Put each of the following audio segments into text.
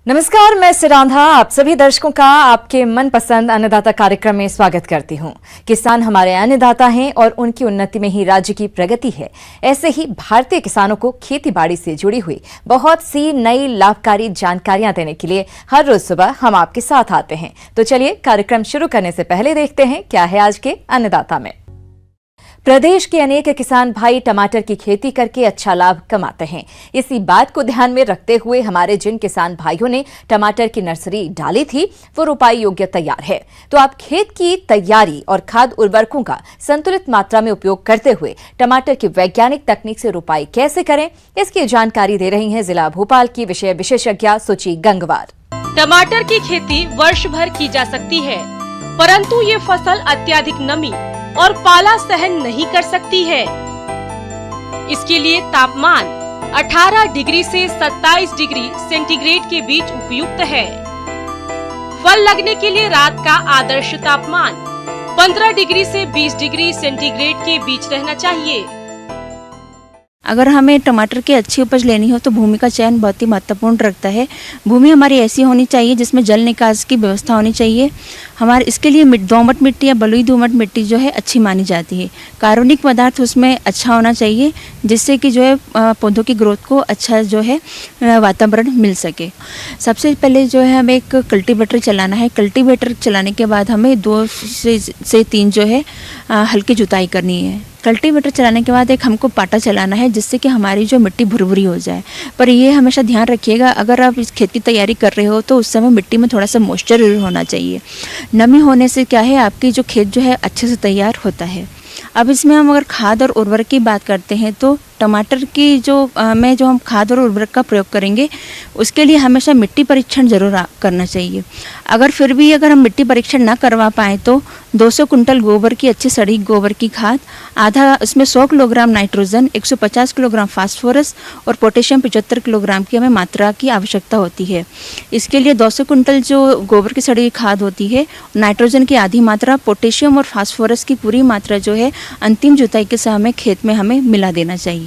नमस्कार, मैं सिरांधा आप सभी दर्शकों का आपके मनपसंद अन्नदाता कार्यक्रम में स्वागत करती हूं। किसान हमारे अन्नदाता हैं और उनकी उन्नति में ही राज्य की प्रगति है। ऐसे ही भारतीय किसानों को खेती बाड़ी से जुड़ी हुई बहुत सी नई लाभकारी जानकारियां देने के लिए हर रोज सुबह हम आपके साथ आते हैं। तो चलिए कार्यक्रम शुरू करने से पहले देखते हैं क्या है आज के अन्नदाता में। प्रदेश के अनेक किसान भाई टमाटर की खेती करके अच्छा लाभ कमाते हैं। इसी बात को ध्यान में रखते हुए हमारे जिन किसान भाइयों ने टमाटर की नर्सरी डाली थी वो रोपाई योग्य तैयार है। तो आप खेत की तैयारी और खाद उर्वरकों का संतुलित मात्रा में उपयोग करते हुए टमाटर की वैज्ञानिक तकनीक से रोपाई कैसे करें, इसकी जानकारी दे रही हैं जिला भोपाल की विषय विशेषज्ञ सुची गंगवार। टमाटर की खेती वर्ष भर की जा सकती है, परंतु ये फसल अत्यधिक नमी और पाला सहन नहीं कर सकती है। इसके लिए तापमान 18 डिग्री से 27 डिग्री सेंटीग्रेड के बीच उपयुक्त है। फल लगने के लिए रात का आदर्श तापमान 15 डिग्री से 20 डिग्री सेंटीग्रेड के बीच रहना चाहिए। अगर हमें टमाटर की अच्छी उपज लेनी हो तो भूमि का चयन बहुत ही महत्वपूर्ण रखता है। भूमि हमारी ऐसी होनी चाहिए जिसमें जल निकास की व्यवस्था होनी चाहिए। हमारे इसके लिए दोमट मिट्टी या बलुई दोमट मिट्टी जो है अच्छी मानी जाती है। कार्बनिक पदार्थ उसमें अच्छा होना चाहिए जिससे कि जो है पौधों की ग्रोथ को अच्छा जो है वातावरण मिल सके। सबसे पहले जो है हमें एक कल्टीवेटर चलाना है। कल्टीवेटर चलाने के बाद हमें 2 से 3 जो है हल्की जुताई करनी है। कल्टीवेटर चलाने के बाद एक हमको पाटा चलाना है जिससे कि हमारी जो मिट्टी भुरभुरी हो जाए। पर ये हमेशा ध्यान रखिएगा, अगर आप इस खेत की तैयारी कर रहे हो तो उस समय मिट्टी में थोड़ा सा मॉइस्चर होना चाहिए। नमी होने से क्या है आपकी जो खेत जो है अच्छे से तैयार होता है। अब इसमें हम अगर खाद और उर्वरक की बात करते हैं तो टमाटर की जो हम खाद और उर्वरक का प्रयोग करेंगे उसके लिए हमेशा मिट्टी परीक्षण जरूर करना चाहिए। अगर हम मिट्टी परीक्षण ना करवा पाएँ तो 200 कुंटल गोबर की अच्छी सड़ी गोबर की खाद, आधा उसमें 100 किलोग्राम नाइट्रोजन, 150 किलोग्राम फास्फोरस और पोटेशियम 75 किलोग्राम की हमें मात्रा की आवश्यकता होती है। इसके लिए 200 कुंटल जो गोबर की सड़ी खाद होती है, नाइट्रोजन की आधी मात्रा, पोटेशियम और फास्फोरस की पूरी मात्रा जो है अंतिम जुताई के समय खेत में हमें मिला देना चाहिए।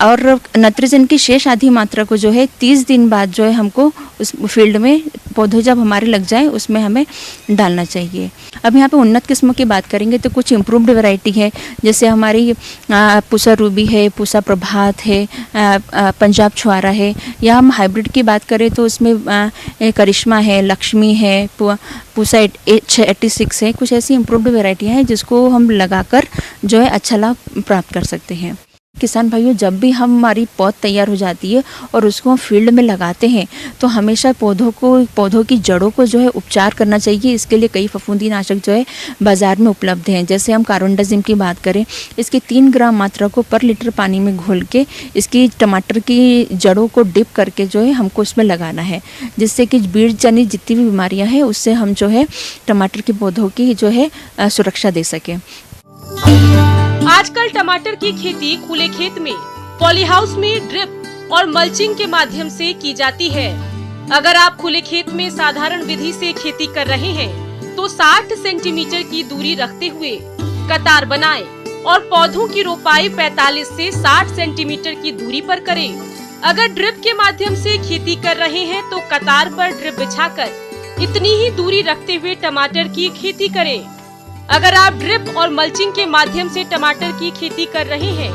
और नाइट्रोजन की शेष आधी मात्रा को जो है 30 दिन बाद जो है हमको उस फील्ड में पौधे जब हमारे लग जाए उसमें हमें डालना चाहिए। अब यहाँ पे उन्नत किस्मों की बात करेंगे तो कुछ इम्प्रूव्ड वैरायटी है, जैसे हमारी पूसा रूबी है, पूसा प्रभात है, पंजाब छुआरा है। या हम हाइब्रिड की बात करें तो उसमें करिश्मा है, लक्ष्मी है, पूसा H86 है। कुछ ऐसी इम्प्रूव्ड वैरायटियाँ हैं जिसको हम लगाकर जो है अच्छा लाभ प्राप्त कर सकते हैं। किसान भाइयों, जब भी हमारी पौध तैयार हो जाती है और उसको हम फील्ड में लगाते हैं तो हमेशा पौधों की जड़ों को जो है उपचार करना चाहिए। इसके लिए कई फफूंदीनाशक जो है बाज़ार में उपलब्ध हैं। जैसे हम कार्बेंडाजिम की बात करें, इसकी 3 ग्राम मात्रा को पर लीटर पानी में घोल के इसकी टमाटर की जड़ों को डिप करके जो है हमको उसमें लगाना है, जिससे कि बीज जनित जितनी भी बीमारियाँ हैं उससे हम जो है टमाटर के पौधों की जो है सुरक्षा दे सकें। आजकल टमाटर की खेती खुले खेत में, पॉली हाउस में ड्रिप और मल्चिंग के माध्यम से की जाती है। अगर आप खुले खेत में साधारण विधि से खेती कर रहे हैं तो 60 सेंटीमीटर की दूरी रखते हुए कतार बनाएं और पौधों की रोपाई 45 से 60 सेंटीमीटर की दूरी पर करें। अगर ड्रिप के माध्यम से खेती कर रहे हैं तो कतार पर ड्रिप बिछाकर इतनी ही दूरी रखते हुए टमाटर की खेती करें। अगर आप ड्रिप और मल्चिंग के माध्यम से टमाटर की खेती कर रहे हैं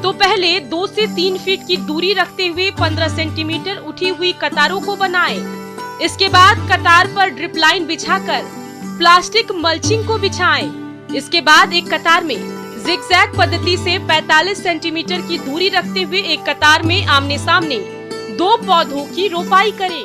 तो पहले 2 से 3 फीट की दूरी रखते हुए 15 सेंटीमीटर उठी हुई कतारों को बनाएं। इसके बाद कतार पर ड्रिप लाइन बिछाकर प्लास्टिक मल्चिंग को बिछाएं। इसके बाद एक कतार में जिगजैग पद्धति से 45 सेंटीमीटर की दूरी रखते हुए एक कतार में आमने सामने 2 पौधों की रोपाई करें।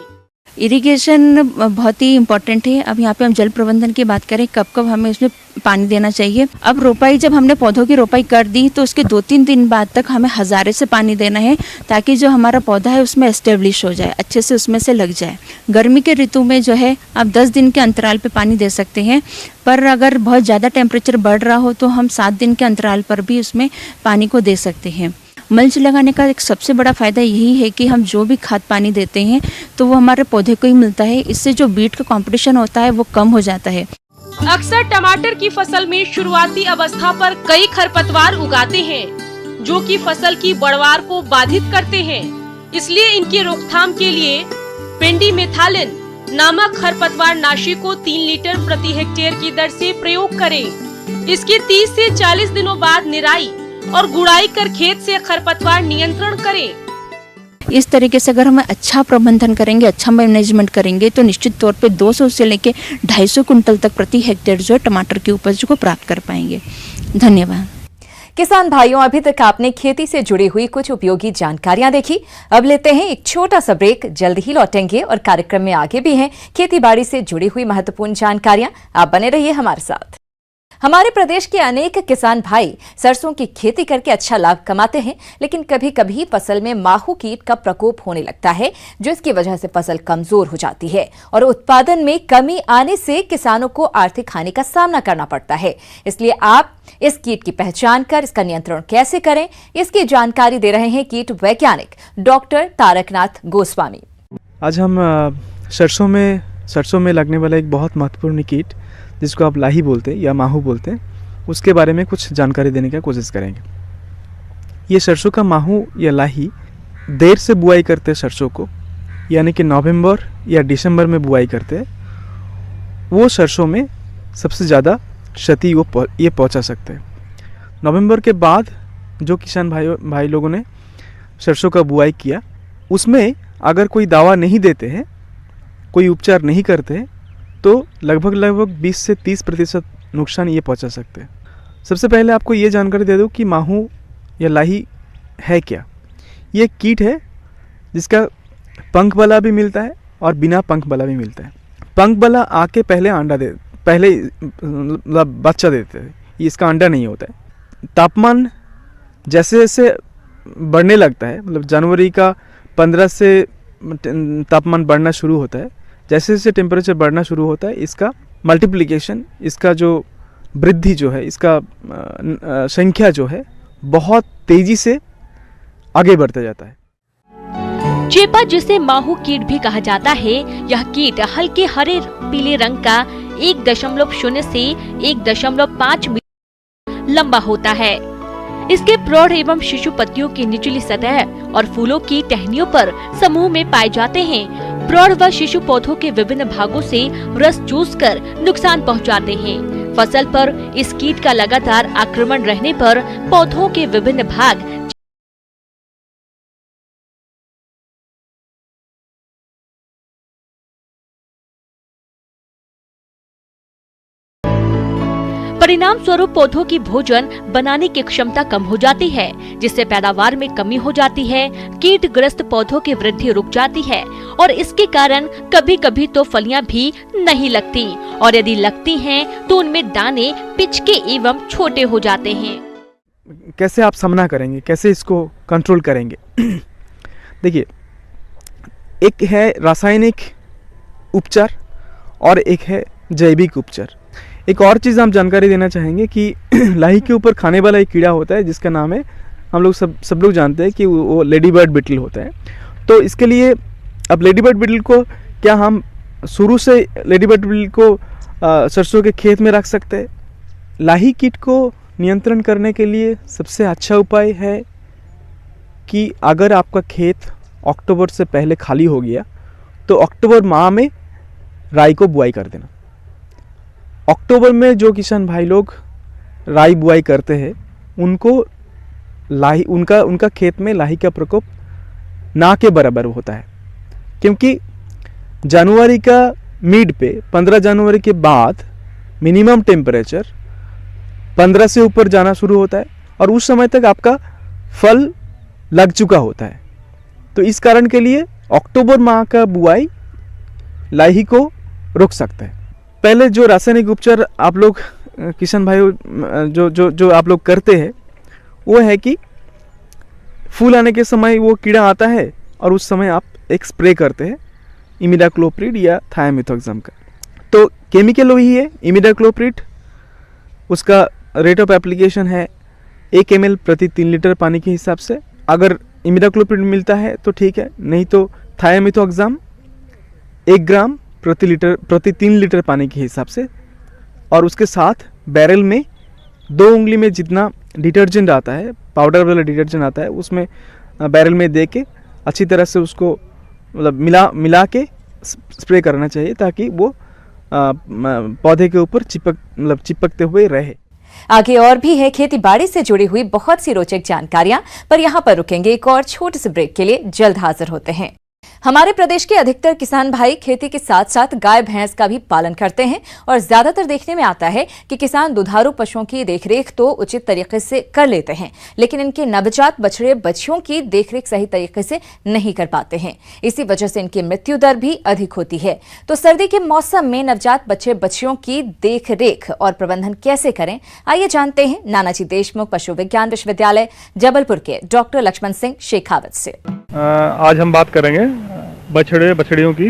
इरिगेशन बहुत ही इम्पोर्टेंट है। अब यहाँ पे हम जल प्रबंधन की बात करें, कब कब हमें उसमें पानी देना चाहिए। अब रोपाई, जब हमने पौधों की रोपाई कर दी तो उसके 2-3 दिन बाद तक हमें हजारे से पानी देना है ताकि जो हमारा पौधा है उसमें एस्टेब्लिश हो जाए, अच्छे से उसमें से लग जाए। गर्मी के ऋतु में जो है आप 10 दिन के अंतराल पे पानी दे सकते हैं, पर अगर बहुत ज़्यादा टेम्परेचर बढ़ रहा हो तो हम 7 दिन के अंतराल पर भी उसमें पानी को दे सकते हैं। मल्च लगाने का एक सबसे बड़ा फ़ायदा यही है कि हम जो भी खाद पानी देते हैं तो वो हमारे पौधे को ही मिलता है। इससे जो बीट का कंपटीशन होता है वो कम हो जाता है। अक्सर टमाटर की फसल में शुरुआती अवस्था पर कई खरपतवार उगाते हैं जो कि फसल की बढ़वार को बाधित करते हैं। इसलिए इनकी रोकथाम के लिए पेंडीमेथालिन नामक खरपतवार नाशी को 3 लीटर प्रति हेक्टेयर की दर से प्रयोग करें। इसके 30 से 40 दिनों बाद निराई और गुड़ाई कर खेत से खरपतवार नियंत्रण करें। इस तरीके से अगर हम अच्छा प्रबंधन करेंगे, अच्छा मैनेजमेंट करेंगे तो निश्चित तौर पे 200 से लेके 250 कुंटल तक प्रति हेक्टेयर जो है टमाटर की उपज को प्राप्त कर पाएंगे। धन्यवाद। किसान भाइयों, अभी तक आपने खेती से जुड़ी हुई कुछ उपयोगी जानकारियां देखी। अब लेते हैं एक छोटा सा ब्रेक, जल्द ही लौटेंगे और कार्यक्रम में आगे भी हैं खेती बाड़ी से जुड़ी हुई महत्वपूर्ण जानकारियां। आप बने रहिए हमारे साथ। हमारे प्रदेश के अनेक किसान भाई सरसों की खेती करके अच्छा लाभ कमाते हैं, लेकिन कभी कभी फसल में माहू कीट का प्रकोप होने लगता है, जिसकी वजह से फसल कमजोर हो जाती है और उत्पादन में कमी आने से किसानों को आर्थिक हानि का सामना करना पड़ता है। इसलिए आप इस कीट की पहचान कर इसका नियंत्रण कैसे करें, इसकी जानकारी दे रहे हैं कीट वैज्ञानिक डॉक्टर तारकनाथ गोस्वामी। आज हम सरसों में लगने वाला एक बहुत महत्वपूर्ण कीट, जिसको आप लाही बोलते हैं या माहू बोलते हैं, उसके बारे में कुछ जानकारी देने की कोशिश करेंगे। ये सरसों का माहू या लाही देर से बुआई करते हैं सरसों को, यानी कि नवंबर या दिसंबर में बुआई करते हैं, वो सरसों में सबसे ज़्यादा क्षति ये पहुंचा सकते हैं। नवंबर के बाद जो किसान भाई लोगों ने सरसों का बुआई किया, उसमें अगर कोई दवा नहीं देते हैं, कोई उपचार नहीं करते हैं, तो लगभग 20 से 30% नुकसान ये पहुंचा सकते हैं। सबसे पहले आपको ये जानकारी दे दूं कि माहू या लाही है क्या। ये कीट है जिसका पंख वाला भी मिलता है और बिना पंख वाला भी मिलता है। पंख वाला आके पहले बच्चा देते हैं, इसका अंडा नहीं होता है। तापमान जैसे जैसे बढ़ने लगता है, मतलब जनवरी का 15 से तापमान बढ़ना शुरू होता है, जैसे जैसे टेम्परेचर बढ़ना शुरू होता है, इसका मल्टीप्लिकेशन, इसका जो वृद्धि जो है, इसका संख्या जो है बहुत तेजी से आगे बढ़ता जाता है। चेपा, जिसे माहू कीट भी कहा जाता है, यह कीट हल्के हरे पीले रंग का 1.0 से 1.5 मीटर लंबा होता है। इसके प्रौढ़ एवं शिशु पत्तियों की निचली सतह और फूलों की टहनियों पर समूह में पाए जाते हैं। प्रौढ़ व शिशु पौधों के विभिन्न भागों से रस चूसकर नुकसान पहुंचाते हैं। फसल पर इस कीट का लगातार आक्रमण रहने पर पौधों के विभिन्न भाग परिणाम स्वरूप पौधों की भोजन बनाने की क्षमता कम हो जाती है, जिससे पैदावार में कमी हो जाती है। कीटग्रस्त पौधों की वृद्धि रुक जाती है और इसके कारण कभी कभी तो फलियां भी नहीं लगती, और यदि लगती हैं तो उनमें दाने पिचके एवं छोटे हो जाते हैं। कैसे आप सामना करेंगे, कैसे इसको कंट्रोल करेंगे? देखिए, एक है रासायनिक उपचार और एक है जैविक उपचार। एक और चीज़ हम जानकारी देना चाहेंगे कि लाही के ऊपर खाने वाला एक कीड़ा होता है, जिसका नाम है, हम लोग सब लोग जानते हैं कि वो लेडी बर्ड बीटल होता है। तो इसके लिए अब लेडी बर्ड बीटल को क्या हम शुरू से लेडी बर्ड बीटल को सरसों के खेत में रख सकते हैं? लाही कीट को नियंत्रण करने के लिए सबसे अच्छा उपाय है कि अगर आपका खेत अक्टूबर से पहले खाली हो गया तो अक्टूबर माह में राई को बुआई कर देना। अक्टूबर में जो किसान भाई लोग राई बुआई करते हैं, उनको लाही उनका खेत में लाही का प्रकोप ना के बराबर होता है, क्योंकि जनवरी का मिड पे 15 जनवरी के बाद मिनिमम टेम्परेचर 15 से ऊपर जाना शुरू होता है और उस समय तक आपका फल लग चुका होता है। तो इस कारण के लिए अक्टूबर माह का बुआई लाही को रोक सकता है। पहले जो रासायनिक उपचार आप लोग किसान भाइयों जो आप लोग करते हैं, वो है कि फूल आने के समय वो कीड़ा आता है और उस समय आप एक स्प्रे करते हैं इमिडाक्लोप्रिड या थायामिथोक्साम का। तो केमिकल वही है इमिडाक्लोप्रिड, उसका रेट ऑफ एप्लीकेशन है 1 ml प्रति 3 लीटर पानी के हिसाब से। अगर इमिडाक्लोप्रिड मिलता है तो ठीक है, नहीं तो थायामिथोक्साम 1 ग्राम प्रति 3 लीटर पानी के हिसाब से। और उसके साथ बैरल में 2 उंगली में जितना डिटर्जेंट आता है, पाउडर वाला डिटर्जेंट आता है, उसमें बैरल में दे के अच्छी तरह से उसको मतलब मिला के स्प्रे करना चाहिए, ताकि वो पौधे के ऊपर चिपकते हुए रहे। आगे और भी है खेती बाड़ी से जुड़ी हुई बहुत सी रोचक जानकारियां, पर यहां पर रुकेंगे। एक और छोटे से ब्रेक के लिए जल्द हाजिर होते हैं। हमारे प्रदेश के अधिकतर किसान भाई खेती के साथ साथ गाय भैंस का भी पालन करते हैं और ज्यादातर देखने में आता है कि किसान दुधारू पशुओं की देखरेख तो उचित तरीके से कर लेते हैं, लेकिन इनके नवजात बछड़े बछियों की देखरेख सही तरीके से नहीं कर पाते हैं। इसी वजह से इनकी मृत्यु दर भी अधिक होती है। तो सर्दी के मौसम में नवजात बच्चे बच्चियों की देखरेख और प्रबंधन कैसे करें, आइए जानते हैं नानाजी देशमुख पशु विज्ञान विश्वविद्यालय जबलपुर के डॉक्टर लक्ष्मण सिंह शेखावत से। आज हम बात करेंगे बछड़े बछड़ियों की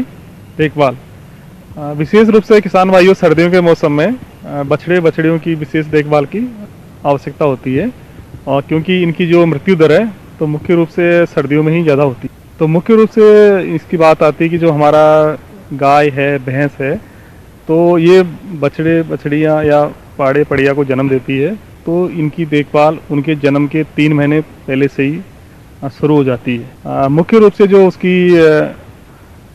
देखभाल। विशेष रूप से किसान भाइयों, सर्दियों के मौसम में बछड़े बछड़ियों की विशेष देखभाल की आवश्यकता होती है, और क्योंकि इनकी जो मृत्यु दर है तो मुख्य रूप से सर्दियों में ही ज़्यादा होती है। तो मुख्य रूप से इसकी बात आती है कि जो हमारा गाय है, भैंस है, तो ये बछड़े बछड़ियाँ या पाड़े पड़िया को जन्म देती है, तो इनकी देखभाल उनके जन्म के 3 महीने पहले से ही शुरू हो जाती है। मुख्य रूप से जो उसकी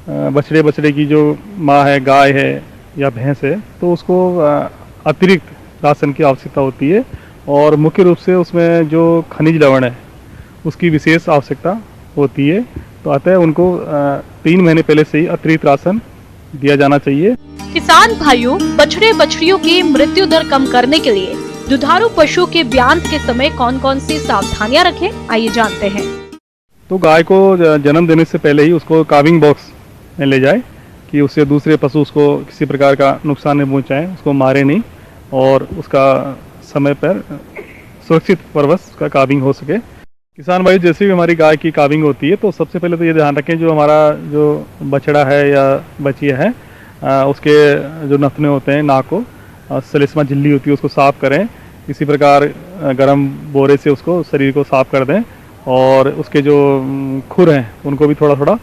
बछड़े बछड़े की जो माँ है, गाय है या भैंस है, तो उसको अतिरिक्त राशन की आवश्यकता होती है, और मुख्य रूप से उसमें जो खनिज लवण है उसकी विशेष आवश्यकता होती है। तो अतः उनको 3 महीने पहले से ही अतिरिक्त राशन दिया जाना चाहिए। किसान भाइयों, बछड़े बछड़ियों की मृत्यु दर कम करने के लिए दुधारू पशु के ब्यान के समय कौन कौन सी सावधानियां रखें, आइए जानते हैं। तो गाय को जन्म देने से पहले ही उसको काविंग बॉक्स में ले जाए, कि उससे दूसरे पशु उसको किसी प्रकार का नुकसान नहीं पहुंचाएं, उसको मारे नहीं, और उसका समय पर सुरक्षित परवश उसका काविंग हो सके। किसान भाई, जैसे भी हमारी गाय की काविंग होती है, तो सबसे पहले तो ये ध्यान रखें, जो हमारा जो बछड़ा है या बचिया है, उसके जो नथने होते हैं, नाक को सलिस्मा झिल्ली होती है, उसको साफ करें। इसी प्रकार गर्म बोरे से उसको शरीर को साफ कर दें, और उसके जो खुर हैं उनको भी थोड़ा थोड़ा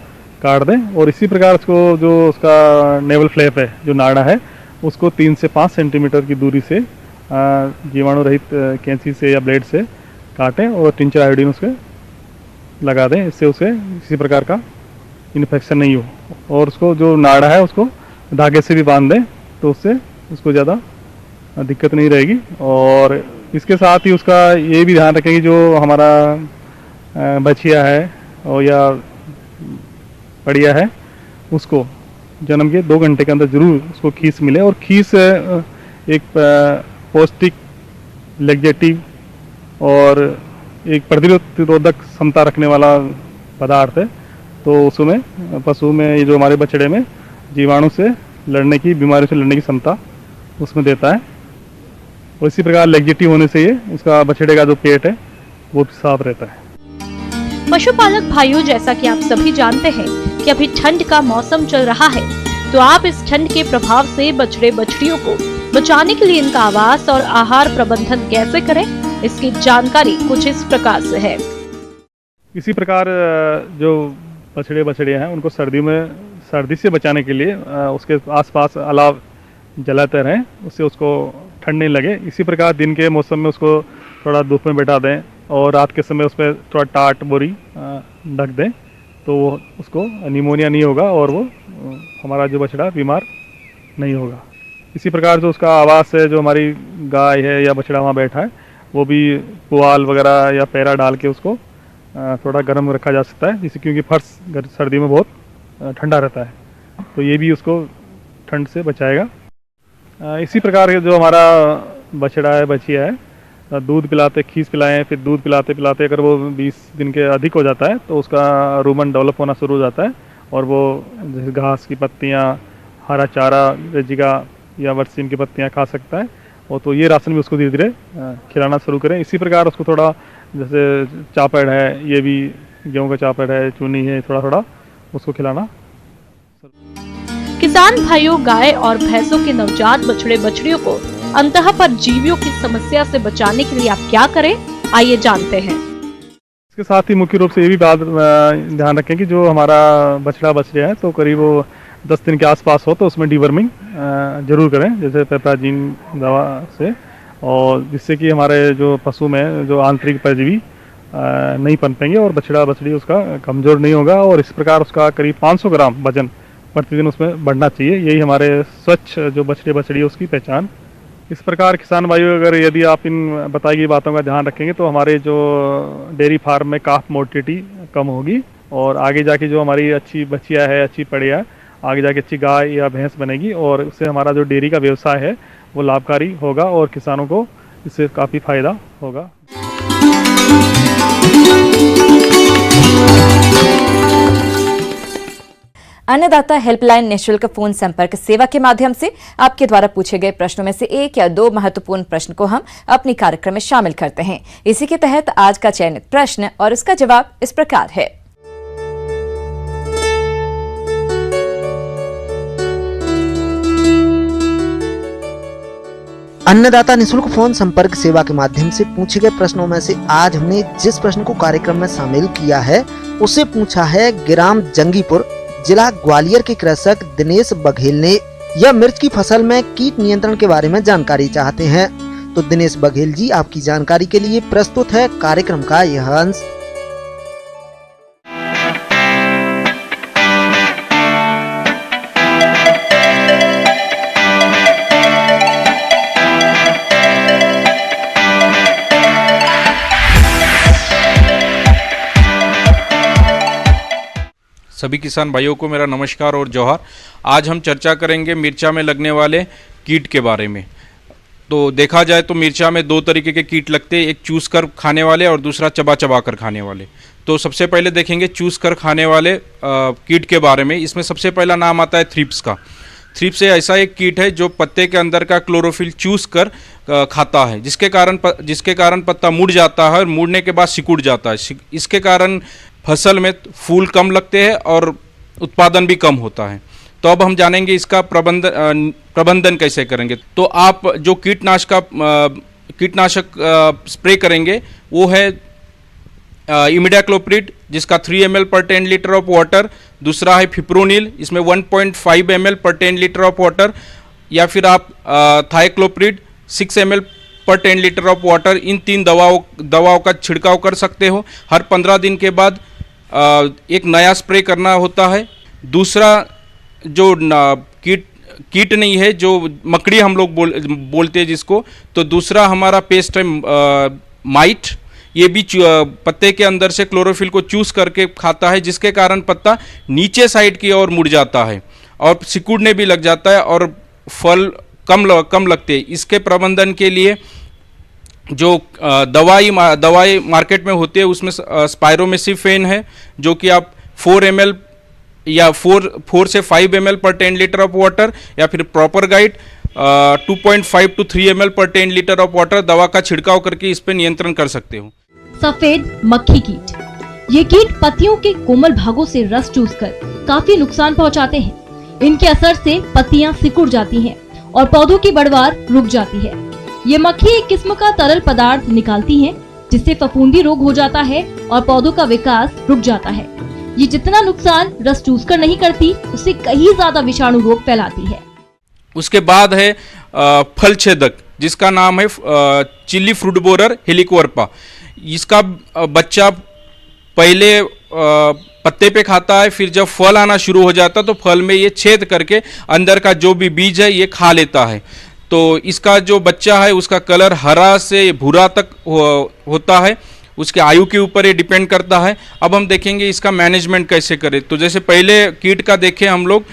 काट दें। और इसी प्रकार उसको जो उसका नेवल फ्लैप है, जो नाड़ा है, उसको 3 से 5 सेंटीमीटर की दूरी से जीवाणु रहित कैंची से या ब्लेड से काटें, और टिंचर आयोडीन उसके लगा दें। इससे उसे किसी प्रकार का इन्फेक्शन नहीं हो। और उसको जो नाड़ा है उसको धागे से भी बांध दें, तो उससे उसको ज़्यादा दिक्कत नहीं रहेगी। और इसके साथ ही उसका ये भी ध्यान रखें कि जो हमारा बछिया है और या पड़िया है, उसको जन्म के 2 घंटे के अंदर जरूर उसको खीस मिले। और खीस एक पौष्टिक, लैक्टेटिव और एक प्रतिरोधक क्षमता रखने वाला पदार्थ है। तो उसमें पशु में, ये जो हमारे बछड़े में जीवाणु से लड़ने की, बीमारियों से लड़ने की क्षमता उसमें देता है। और इसी प्रकार लैक्टेटिव होने से ये उसका बछड़े का जो पेट है वो भी साफ रहता है। पशुपालक भाइयों, जैसा कि आप सभी जानते हैं कि अभी ठंड का मौसम चल रहा है, तो आप इस ठंड के प्रभाव से बछड़े बछड़ियों को बचाने के लिए इनका आवास और आहार प्रबंधन कैसे करें, इसकी जानकारी कुछ इस प्रकार से है। इसी प्रकार जो बछड़े बछड़ियाँ हैं, उनको सर्दी से बचाने के लिए उसके आसपास अलाव जलाते रहें, उससे उसको ठंड नहीं लगे। इसी प्रकार दिन के मौसम में उसको थोड़ा धूप में बैठा दें, और रात के समय उस पर थोड़ा टाट बोरी ढक दें, तो वो उसको निमोनिया नहीं होगा, और वो हमारा जो बछड़ा बीमार नहीं होगा। इसी प्रकार जो उसका आवास है, जो हमारी गाय है या बछड़ा वहाँ बैठा है, वो भी पुआल वगैरह या पैरा डाल के उसको थोड़ा गर्म रखा जा सकता है, जिससे क्योंकि फर्श सर्दी में बहुत ठंडा रहता है, तो ये भी उसको ठंड से बचाएगा। इसी प्रकार जो हमारा बछड़ा है, बछिया है, दूध पिलाते, खीस पिलाएं, फिर दूध पिलाते पिलाते अगर वो 20 दिन के अधिक हो जाता है, तो उसका रूमन डेवलप होना शुरू हो जाता है, और वो जैसे घास की पत्तियाँ, हरा चारा, रेजिका या वर्सीम की पत्तियाँ खा सकता है। और तो ये राशन भी उसको धीरे धीरे खिलाना शुरू करें। इसी प्रकार उसको थोड़ा, जैसे चापड़ है, ये भी गेहूँ का चापड़ है, चूनी है, थोड़ा थोड़ा उसको खिलाना। किसान भाइयों, गाय और भैंसों के नवजात बछड़े बछड़ियों को अंतः परजीवियों की समस्या से बचाने के लिए आप क्या करें, आइए जानते हैं। इसके साथ ही मुख्य रूप से ये भी बात ध्यान रखें कि जो हमारा बछड़ा बछड़िया है, तो करीब वो 10 दिन के आसपास हो, तो उसमें डीवर्मिंग जरूर करें, जैसे पेप्राजीन दवा से, और जिससे कि हमारे जो पशु में जो आंतरिक परजीवी नहीं पनपेंगे और बछड़ा बछड़ी उसका कमज़ोर नहीं होगा, और इस प्रकार उसका करीब 500 ग्राम वजन प्रतिदिन उसमें बढ़ना चाहिए। यही हमारे स्वच्छ जो बछड़े बछड़ी है उसकी पहचान। इस प्रकार किसान भाइयों, अगर यदि आप इन बताई गई बातों का ध्यान रखेंगे तो हमारे जो डेयरी फार्म में काफ मोर्टिलिटी कम होगी, और आगे जाके जो हमारी अच्छी बछिया है, अच्छी पड़िया, आगे जाके अच्छी गाय या भैंस बनेगी, और उससे हमारा जो डेयरी का व्यवसाय है वो लाभकारी होगा और किसानों को इससे काफ़ी फायदा होगा। अन्नदाता हेल्पलाइन निःशुल्क फोन संपर्क सेवा के माध्यम से आपके द्वारा पूछे गए प्रश्नों में से एक या दो महत्वपूर्ण प्रश्न को हम अपनी कार्यक्रम में शामिल करते हैं। इसी के तहत आज का चयनित प्रश्न और उसका जवाब इस प्रकार है। अन्नदाता निःशुल्क फोन संपर्क सेवा के माध्यम से पूछे गए प्रश्नों में से आज हमने जिस प्रश्न को कार्यक्रम में शामिल किया है उसे पूछा है ग्राम जंगीपुर, जिला ग्वालियर के कृषक दिनेश बघेल ने। यह मिर्च की फसल में कीट नियंत्रण के बारे में जानकारी चाहते हैं। तो दिनेश बघेल जी, आपकी जानकारी के लिए प्रस्तुत है कार्यक्रम का यह अंश। सभी किसान भाइयों को मेरा नमस्कार और जोहार। आज हम चर्चा करेंगे मिर्चा में लगने वाले कीट के बारे में। तो देखा जाए तो मिर्चा में दो तरीके के कीट लगते हैं, एक चूस कर खाने वाले और दूसरा चबा चबा कर खाने वाले। तो सबसे पहले देखेंगे चूस कर खाने वाले कीट के बारे में। इसमें सबसे पहला नाम आता है थ्रिप्स का। थ्रिप्स ऐसा एक कीट है जो पत्ते के अंदर का क्लोरोफिल चूस कर खाता है, जिसके कारण पत्ता मुड़ जाता है और मुड़ने के बाद सिकुड़ जाता है। इसके कारण फसल में फूल कम लगते हैं और उत्पादन भी कम होता है। तो अब हम जानेंगे इसका प्रबंधन कैसे करेंगे। तो आप जो कीटनाशक स्प्रे करेंगे वो है इमिडाक्लोप्रिड, जिसका 3 ml पर 10 लीटर ऑफ वाटर। दूसरा है फिप्रोनिल, इसमें 1.5 ml पर 10 लीटर ऑफ वाटर। या फिर आप थाइक्लोप्रिड 6 ml पर 10 लीटर ऑफ वाटर। इन 3 दवाओं का छिड़काव कर सकते हो। हर 15 दिन के बाद एक नया स्प्रे करना होता है। दूसरा जो कीट नहीं है, जो मकड़ी हम लोग बोलते हैं जिसको, तो दूसरा हमारा पेस्ट है माइट। ये भी पत्ते के अंदर से क्लोरोफिल को चूस करके खाता है, जिसके कारण पत्ता नीचे साइड की ओर मुड़ जाता है और सिकुड़ने भी लग जाता है और फल कम लगते हैं। इसके प्रबंधन के लिए जो दवाई मार्केट में होती है उसमें स्पायरोमेसिफेन है, जो कि आप 4 ml या 4 से 5 ml पर 10 लीटर ऑफ वाटर, या फिर प्रॉपर गाइड 2.5 to 3 ml पर 10 लीटर ऑफ वाटर दवा का छिड़काव करके इस पर नियंत्रण कर सकते हो। सफेद मक्खी कीट। ये कीट पत्तियों के कोमल भागों से रस चूसकर काफी नुकसान पहुंचाते हैं। इनके असर से पत्तियां सिकुड़ जाती हैं और पौधों की बढ़वार रुक जाती है। ये मक्खी एक किस्म का तरल पदार्थ निकालती हैं, जिससे फफूंदी रोग हो जाता है और पौधों का विकास रुक जाता है। ये जितना नुकसान रस चूसकर नहीं करती, उससे कहीं ज्यादा विषाणु रोग फैलाती है। उसके बाद है फल छेदक, जिसका नाम है चिल्ली फ्रूट बोरर हेलिकोवर्पा। इसका बच्चा पहले पत्ते पे खाता है, फिर जब फल आना शुरू हो जाता है तो फल में ये छेद करके अंदर का जो भी बीज है ये खा लेता है। तो इसका जो बच्चा है उसका कलर हरा से भूरा तक होता है। उसके आयु के ऊपर ये डिपेंड करता है। अब हम देखेंगे इसका मैनेजमेंट कैसे करें। तो जैसे पहले कीट का देखें हम लोग,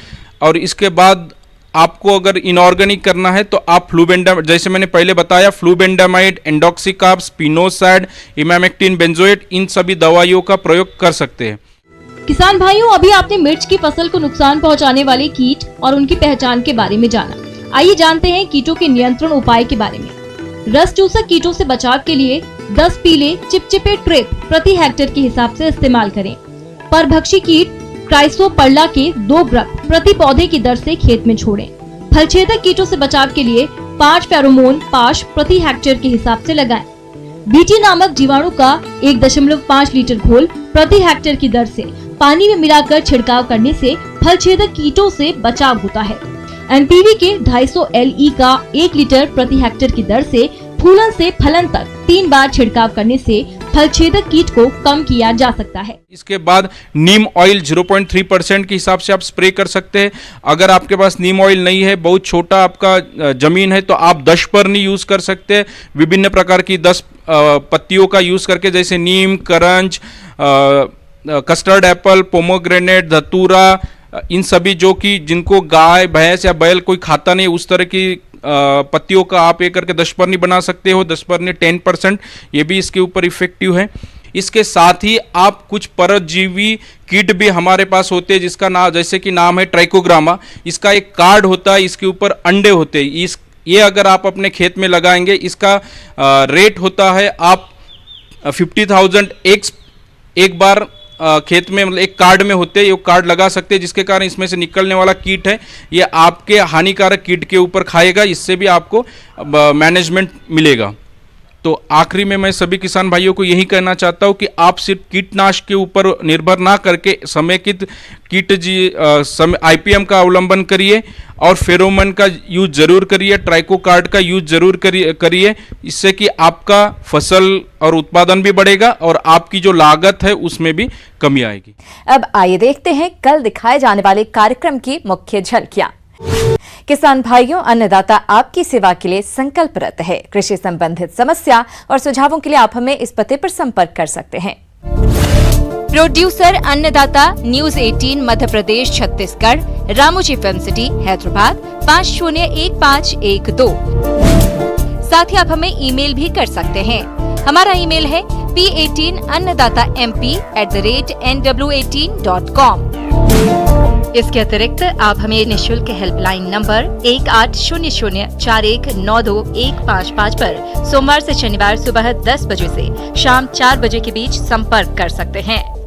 और इसके बाद आपको अगर इनऑर्गेनिक करना है तो आप फ्लूबेंडामाइड, जैसे मैंने पहले बताया, फ्लूबेंडामाइड, एंडोक्सिकाप, स्पिनोसाइड, इमामेक्टिन बेंजोएट, इन सभी दवाइयों का प्रयोग कर सकते हैं। किसान भाइयों, अभी आपने मिर्च की फसल को नुकसान पहुंचाने वाले कीट और उनकी पहचान के बारे में जाना। आइए जानते हैं कीटों के नियंत्रण उपाय के बारे में। रस चूसक कीटों से बचाव के लिए 10 पीले चिपचिपे ट्रैप प्रति हेक्टेयर के हिसाब से इस्तेमाल करें। परभक्षी कीट क्राइसोपर्ला के 2 ग्रब प्रति पौधे की दर से खेत में छोड़ें। फलछेदक कीटों से बचाव के लिए 5 फेरोमोन पाश प्रति हेक्टेयर के हिसाब से लगाएं। बीटी नामक जीवाणु का 1.5 लीटर घोल प्रति हेक्टेयर की दर से पानी में मिलाकर छिड़काव करने से फलछेदक कीटों से बचाव होता है। एनपीवी के 250 LE का 1 लीटर प्रति हेक्टेयर की दर से फूलन से फलन तक 3 बार छिड़काव करने से फलछेदक कीट को कम किया जा सकता है। इसके बाद नीम ऑयल 0.3% के हिसाब से आप स्प्रे कर सकते हैं। अगर आपके पास नीम ऑयल नहीं है, बहुत छोटा आपका जमीन है, तो आप दशपर्णी यूज कर सकते हैं। विभिन्न प्रकार की 10 पत्तियों का यूज करके, जैसे नीम, करंज, कस्टर्ड एप्पल, पोमोग्रेनेट, धतूरा, इन सभी जो कि जिनको गाय, भैंस या बैल कोई खाता नहीं, उस तरह की पत्तियों का आप ये करके दशपर्णी बना सकते हो। दशपर्णी 10%, ये भी इसके ऊपर इफेक्टिव है। इसके साथ ही आप कुछ परजीवी कीट भी हमारे पास होते हैं, जिसका नाम, जैसे कि नाम है ट्राइकोग्रामा। इसका एक कार्ड होता है, इसके ऊपर अंडे होते हैं। ये अगर आप अपने खेत में लगाएंगे, इसका रेट होता है, आप 50,000 एक बार खेत में, मतलब एक कार्ड में होते हैं, ये कार्ड लगा सकते हैं, जिसके कारण इसमें से निकलने वाला कीट है ये आपके हानिकारक कीट के ऊपर खाएगा। इससे भी आपको मैनेजमेंट मिलेगा। तो आखिरी में मैं सभी किसान भाइयों को यही कहना चाहता हूँ कि आप सिर्फ कीटनाशक के ऊपर निर्भर ना करके समेकित IPM का अवलंबन करिए और फेरोमोन का यूज जरूर करिए, ट्राइकोकार्ड का यूज जरूर करिए। इससे कि आपका फसल और उत्पादन भी बढ़ेगा और आपकी जो लागत है उसमें भी कमी आएगी। अब आइए देखते हैं कल दिखाए जाने वाले कार्यक्रम की मुख्य झलकियां। किसान भाइयों, अन्नदाता आपकी सेवा के लिए संकल्परत है। कृषि संबंधित समस्या और सुझावों के लिए आप हमें इस पते पर संपर्क कर सकते हैं। प्रोड्यूसर अन्नदाता, news 18 Madhya Pradesh Chhattisgarh, Ramoji film city Hyderabad 501512। साथ ही आप हमें ईमेल भी कर सकते हैं। हमारा ईमेल है p18annadatamp@nw18.com। इसके अतिरिक्त आप हमें निःशुल्क हेल्पलाइन नंबर 180041921555 पर सोमवार से शनिवार सुबह 10 बजे से शाम 4 बजे के बीच संपर्क कर सकते हैं।